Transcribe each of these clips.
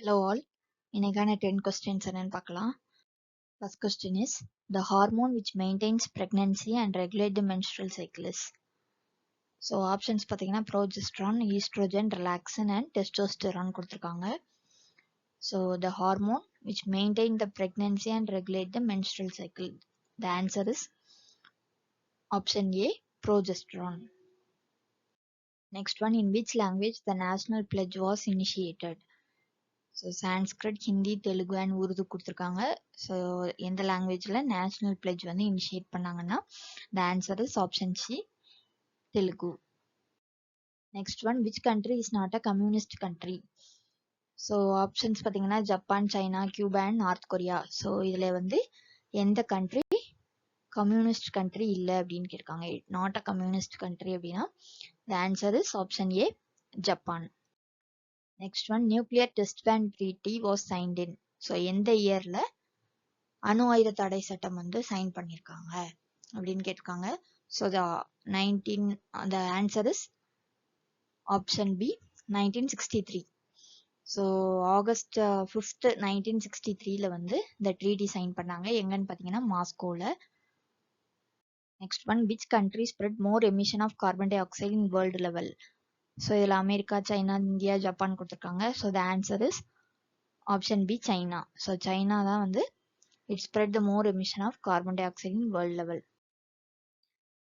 Hello all. இன்னைக்கான 10 questions என்னன்னு பார்க்கலாம். First question is, the hormone which maintains pregnancy and regulate the menstrual cycle is. So options பார்த்தீங்கன்னா progesterone, estrogen, relaxin and testosterone கொடுத்திருக்காங்க. So the hormone which maintain the pregnancy and regulate the menstrual cycle. The answer is option A, progesterone. Next one, in which language the national pledge was initiated? So Sanskrit, Hindi, Telugu and Urdu கொடுத்துருக்காங்க. So எந்த லாங்குவேஜில் national pledge வந்து initiate பண்ணாங்கன்னா த answer is option C, Telugu. Next one, which country is not a communist country? So options பார்த்தீங்கன்னா Japan, China, Cuba and north Korea. So இதில் வந்து எந்த country communist country இல்லை அப்படின்னு கேட்காங்க. நாட் அ கம்யூனிஸ்ட் கண்ட்ரி அப்படின்னா the answer is option A, Japan. Next one, nuclear test ban treaty was signed in. So எந்த இயர்ல அணு ஆயுத தடை சட்டம் வந்து சைன் பண்ணியிருக்காங்க அப்படின்னு கேட்டிருக்காங்க. So the answer is option B, 1963. So August 5th 1963 வந்து இந்த ட்ரீட்டி சைன் பண்ணாங்க. எங்கன்னு பார்த்தீங்கன்னா மாஸ்கோவில். Next one, which country spread more emission of carbon dioxide in world level? So இதில் அமெரிக்கா, சைனா, இந்தியா, ஜப்பான் கொடுத்துருக்காங்க. So the answer is option B, China. So China தான் வந்து it spread the more emission of carbon dioxide in world level.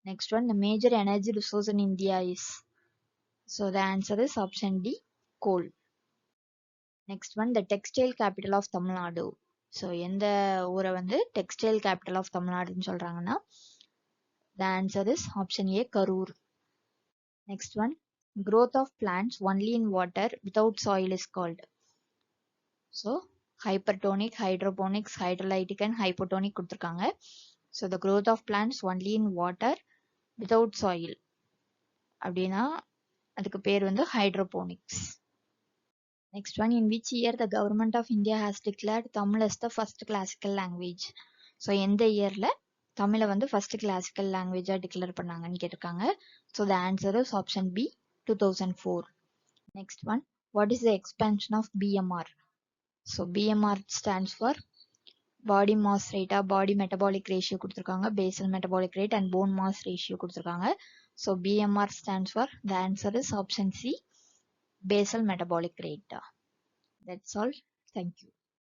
Next one, the major energy resource in India is. So the answer is option D, coal. Next one, the textile capital of Tamil Nadu. So எந்த ஊரை வந்து textile capital of Tamil Nadu சொல்றாங்கன்னா the answer is option A, Karur. Next one, growth of plants only in water without soil is called. So hypertonic, hydroponics, hydrolytic and hypotonic கொடுத்துருக்காங்க. So the growth of plants only in water without soil அப்படின்னா அதுக்கு பேர் வந்து hydroponics. Next one, in which year the government of India has declared Tamil as the first classical language? So எந்த இயர்ல தமிழை வந்து first classical லாங்குவேஜா declare பண்ணாங்கன்னு கேட்டிருக்காங்க. So the answer is option B, 2004. Next one, what is the expansion of BMR? So BMR stands for body mass ரேட்டா, body metabolic ratio கொடுத்துருக்காங்க, basal metabolic rate and bone mass ratio கொடுத்துருக்காங்க. So BMR stands for, the answer is option C, basal metabolic rate. That's all. Thank you.